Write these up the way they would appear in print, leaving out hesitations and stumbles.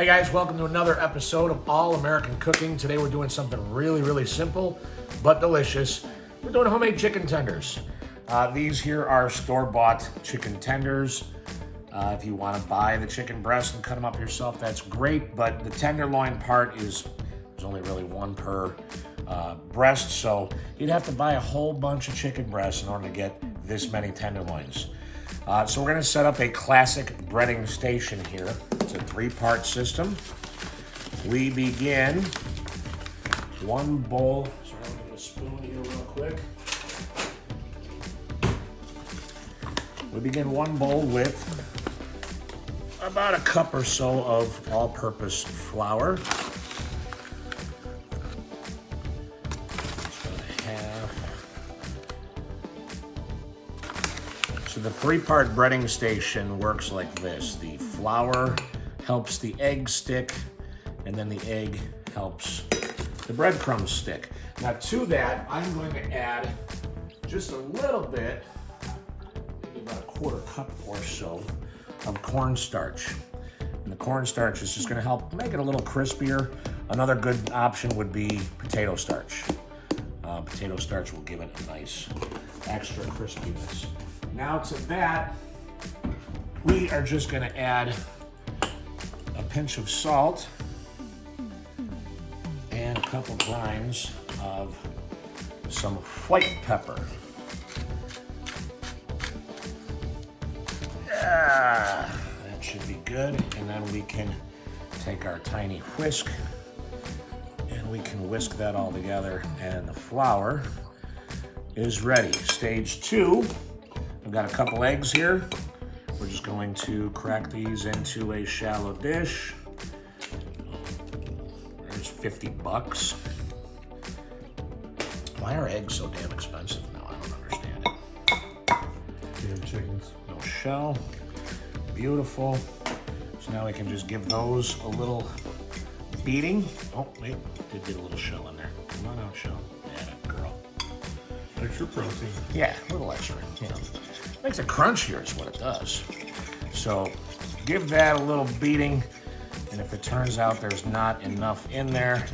Hey guys, welcome to another episode of All American Cooking. Today we're doing something really simple but delicious. We're doing homemade chicken tenders. These here are store-bought chicken tenders. If you want to buy the chicken breast and cut them up yourself, that's great, but the tenderloin part there's only really one per breast, so you'd have to buy a whole bunch of chicken breasts in order to get this many tenderloins. So we're going to set up a classic breading station here. It's a 3-part system. We begin one bowl. So I'm going to get a spoon here real quick. We begin one bowl with about a cup or so of all-purpose flour. So the 3-part breading station works like this. The flour helps the egg stick, and then the egg helps the breadcrumbs stick. Now to that, I'm going to add just a little bit, maybe about a 1/4 cup or so of cornstarch. And the cornstarch is just going to help make it a little crispier. Another good option would be potato starch. Potato starch will give it a nice extra crispiness. Now to that, we are just going to add a pinch of salt and a couple grinds of some white pepper. That should be good. And then we can take our tiny whisk and we can whisk that all together, and the flour is ready. Stage 2. I've got a couple eggs here. We're just going to crack these into a shallow dish. There's $50. Why are eggs so damn expensive now? I don't understand it. Damn chickens. No shell. Beautiful. So now we can just give those a little beating. Oh, wait, did get a little shell in there. Come on out, shell. Yeah, girl. Extra protein. Yeah, a little extra, you know. Makes it crunchier is what it does. So give that a little beating, and if it turns out there's not enough in there,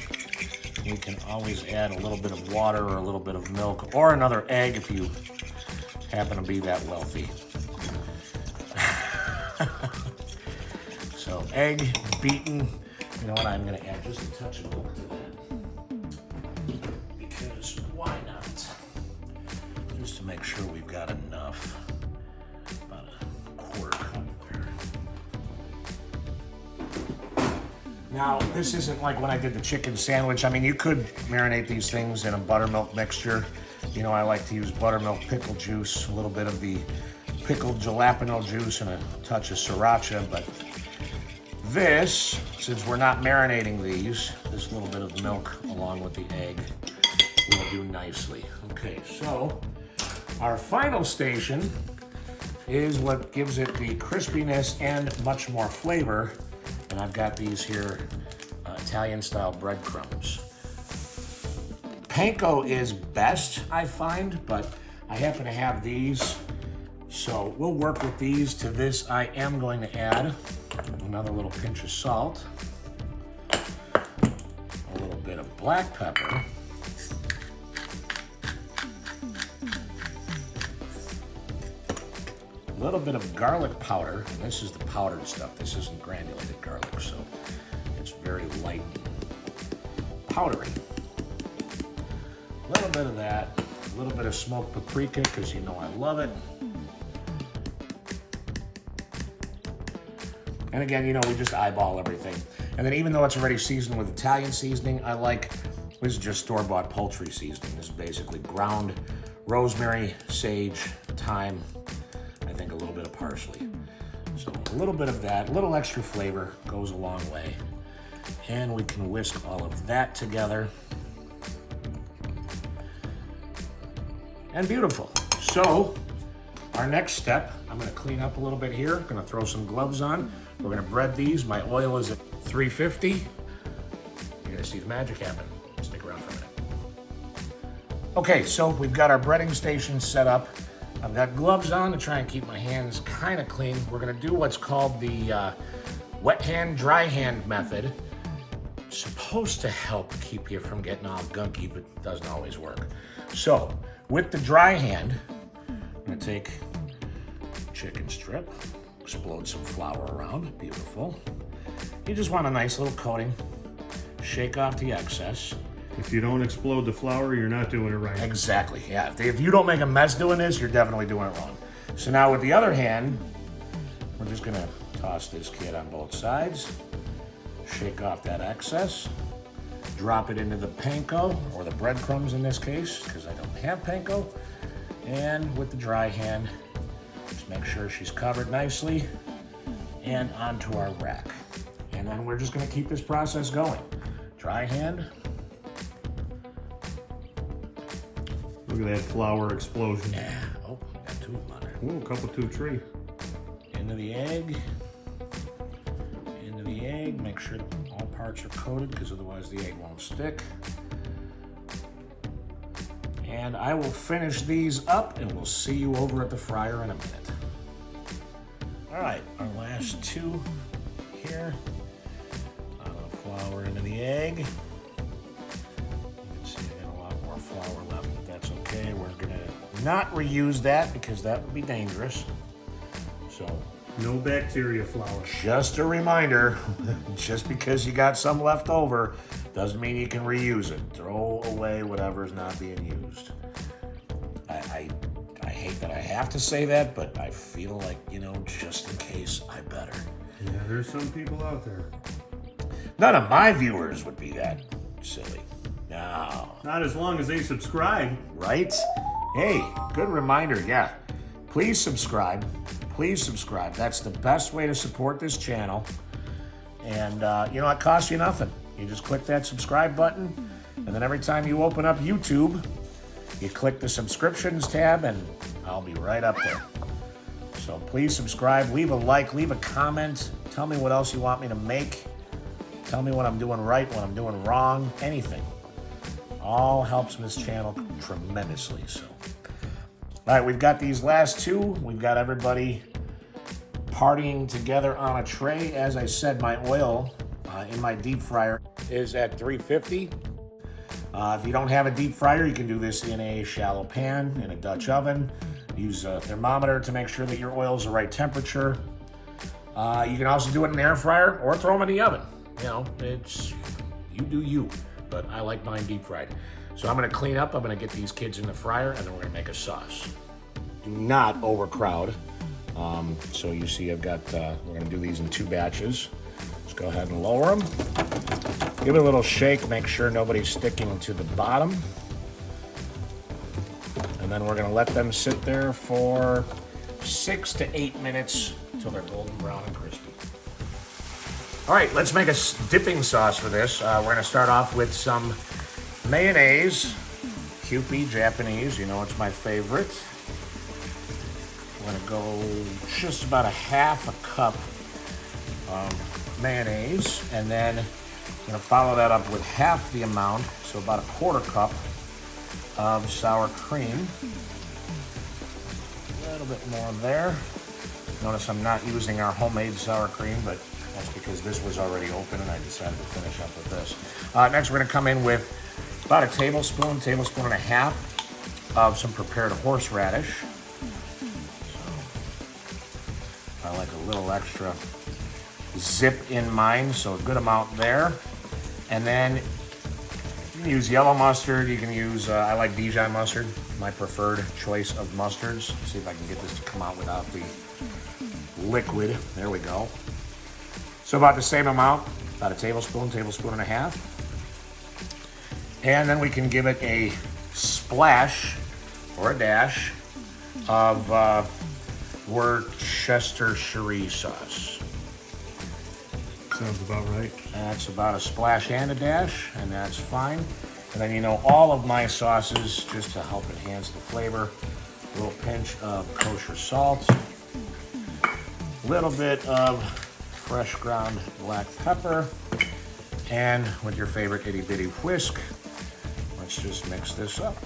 you can always add a little bit of water or a little bit of milk or another egg if you happen to be that wealthy. So egg beaten. You know what, I'm gonna add just a touch of milk to that, because why not? Just to make sure we've got enough. About a 1/4 cup there. Now, this isn't like when I did the chicken sandwich. I mean, you could marinate these things in a buttermilk mixture. You know, I like to use buttermilk pickle juice, a little bit of the pickled jalapeno juice, and a touch of sriracha, but this, since we're not marinating these, this little bit of milk along with the egg will do nicely. Okay, so our final station is what gives it the crispiness and much more flavor. And I've got these here Italian-style breadcrumbs. Panko is best, I find, but I happen to have these. So we'll work with these. To this, I am going to add another little pinch of salt, a little bit of black pepper, a little bit of garlic powder. And this is the powdered stuff. This isn't granulated garlic, so it's very light and powdery. A little bit of that, a little bit of smoked paprika, because you know I love it. And again, you know, we just eyeball everything. And then even though it's already seasoned with Italian seasoning, this is just store-bought poultry seasoning. This is basically ground rosemary, sage, thyme, I think a little bit of parsley. So a little bit of that, a little extra flavor goes a long way. And we can whisk all of that together. And beautiful. So our next step, I'm gonna clean up a little bit here. I'm gonna throw some gloves on. We're gonna bread these. My oil is at 350. You're gonna see the magic happen. Stick around for a minute. Okay, so we've got our breading station set up. I've got gloves on to try and keep my hands kind of clean. We're gonna do what's called the wet hand, dry hand method. Supposed to help keep you from getting all gunky, but doesn't always work. So, with the dry hand, I'm gonna take chicken strip, explode some flour around, beautiful. You just want a nice little coating, shake off the excess. If you don't explode the flour, you're not doing it right. Exactly, yeah. If you don't make a mess doing this, you're definitely doing it wrong. So now with the other hand, we're just gonna toss this kid on both sides, shake off that excess, drop it into the panko, or the breadcrumbs in this case, because I don't have panko. And with the dry hand, just make sure she's covered nicely, and onto our rack. And then we're just gonna keep this process going. Dry hand. Look at that flour explosion. Yeah, oh, got two of them on there. Ooh, a couple, 2, 3. Into the egg. Into the egg. Make sure all parts are coated because otherwise the egg won't stick. And I will finish these up and we'll see you over at the fryer in a minute. All right, our last two here. The flour into the egg. You can see I got a lot more flour left, but that's okay. We're gonna not reuse that because that would be dangerous. So No bacteria flour. just a reminder, just because you got some left over doesn't mean you can reuse it. Throw away whatever's not being used. I hate that I have to say that, but I feel like, just in case, I better. Yeah, there's some people out there. None of my viewers would be that silly. No. Not as long as they subscribe. Right? Hey, good reminder, yeah. Please subscribe. Please subscribe. That's the best way to support this channel. And, it costs you nothing. You just click that subscribe button, and then every time you open up YouTube, you click the subscriptions tab, and I'll be right up there. So please subscribe, leave a like, leave a comment. Tell me what else you want me to make. Tell me what I'm doing right, what I'm doing wrong, anything. All helps this channel tremendously. So, all right, we've got these last two. We've got everybody partying together on a tray. As I said, my oil in my deep fryer is at 350. If you don't have a deep fryer, you can do this in a shallow pan, in a Dutch oven. Use a thermometer to make sure that your oil is the right temperature. You can also do it in an air fryer or throw them in the oven. It's you do you, but I like mine deep fried. So I'm gonna clean up, I'm gonna get these kids in the fryer, and then we're gonna make a sauce. Do not overcrowd. So you see I've got, we're gonna do these in 2 batches. Let's go ahead and lower them. Give it a little shake, make sure nobody's sticking to the bottom. And then we're gonna let them sit there for 6 to 8 minutes until they're golden brown and crispy. All right, let's make a dipping sauce for this. We're gonna start off with some mayonnaise, Kewpie Japanese, it's my favorite. I'm gonna go just about a half a cup of mayonnaise, and then I'm gonna follow that up with half the amount, so about a quarter cup of sour cream. A little bit more there. Notice I'm not using our homemade sour cream, but that's because this was already open and I decided to finish up with this. Next, we're gonna come in with about a tablespoon and a half of some prepared horseradish. So I like a little extra zip in mine, so a good amount there. And then you can use yellow mustard, you can use, I like Dijon mustard, my preferred choice of mustards. See if I can get this to come out without the liquid. There we go. So about the same amount, about a tablespoon and a half. And then we can give it a splash or a dash of Worcestershire sauce. Sounds about right. That's about a splash and a dash, and that's fine. And then all of my sauces, just to help enhance the flavor, a little pinch of kosher salt, a little bit of fresh ground black pepper, and with your favorite itty bitty whisk, let's just mix this up.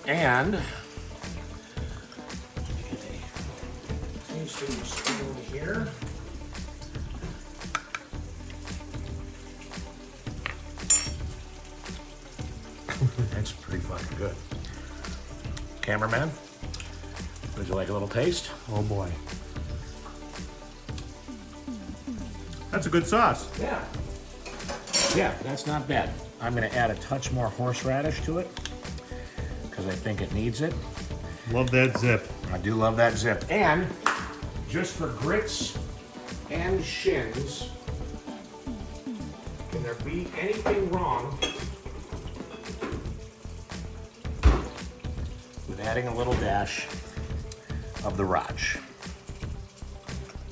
And get a teaspoon spoon here. That's pretty fucking good. Cameraman, would you like a little taste? Oh boy. That's a good sauce. Yeah. Yeah, that's not bad. I'm gonna add a touch more horseradish to it because I think it needs it. Love that zip. I do love that zip. And just for grits and shins, can there be anything wrong with adding a little dash of the Raj?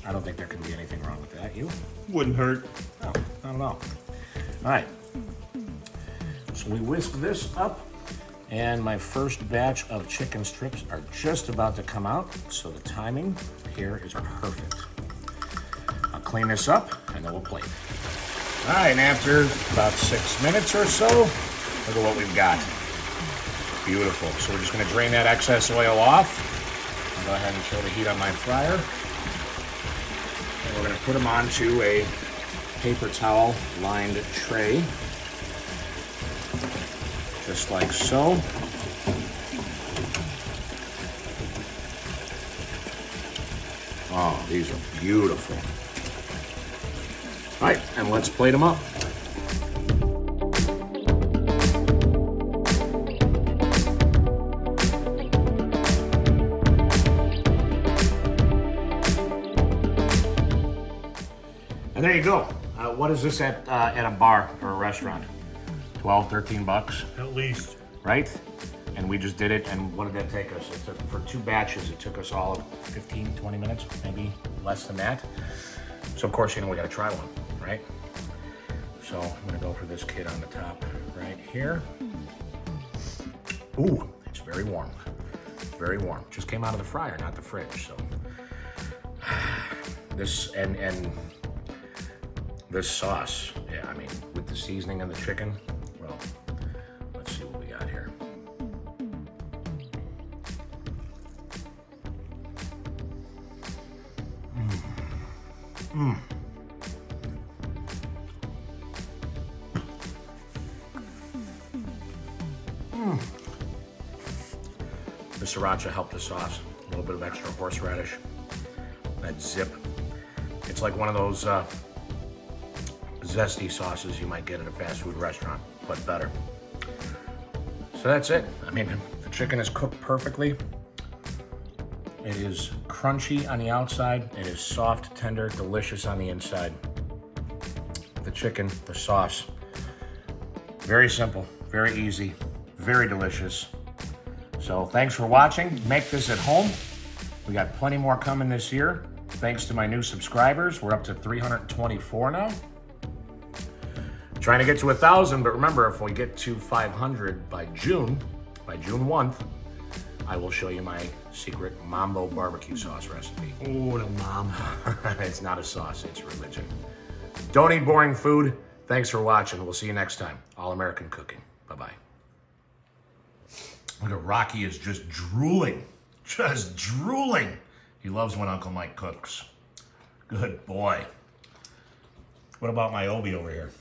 I don't think there can be anything wrong with that. You? Wouldn't hurt. No, not at all. All right. So we whisk this up, and my first batch of chicken strips are just about to come out, so the timing here is perfect. I'll clean this up, and then we'll plate. All right, and after about 6 minutes or so, look at what we've got. Beautiful. So we're just gonna drain that excess oil off. I'll go ahead and show the heat on my fryer. And we're gonna put them onto a paper towel lined tray. Just like so. Oh, these are beautiful. All right, and let's plate them up. And there you go. What is this at a bar or a restaurant? 12, 13 bucks, At least. right? And we just did it, and what did that take us? It took, for 2 batches, it took us all of 15, 20 minutes, maybe less than that. So of course, we gotta try one, right? So I'm gonna go for this kid on the top right here. Ooh, it's very warm. Very warm. Just came out of the fryer, not the fridge, so. This, and this sauce, yeah, I mean, with the seasoning and the chicken, well, let's see what we got here. The sriracha helped the sauce. A little bit of extra horseradish. That zip. It's like one of those zesty sauces you might get at a fast food restaurant, but better. So that's it. I mean, the chicken is cooked perfectly. It is crunchy on the outside. It is soft, tender, delicious on the inside. The chicken, the sauce, very simple, very easy, very delicious. So thanks for watching. Make this at home. We got plenty more coming this year. Thanks to my new subscribers. We're up to 324 now. Trying to get to 1,000, but remember, if we get to 500 by June 1st, I will show you my secret Mambo barbecue sauce recipe. Oh, the mom. It's not a sauce, it's religion. Don't eat boring food. Thanks for watching. We'll see you next time. All American Cooking. Bye-bye. Look at Rocky is just drooling. Just drooling. He loves when Uncle Mike cooks. Good boy. What about my Obi over here?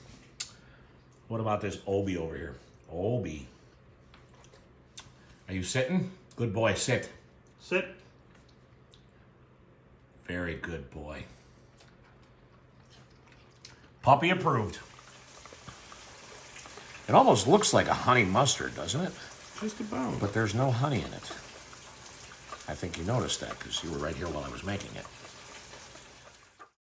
What about this Obi over here? Obi. Are you sitting? Good boy, sit. Sit. Very good boy. Puppy approved. It almost looks like a honey mustard, doesn't it? Just about. But there's no honey in it. I think you noticed that because you were right here while I was making it.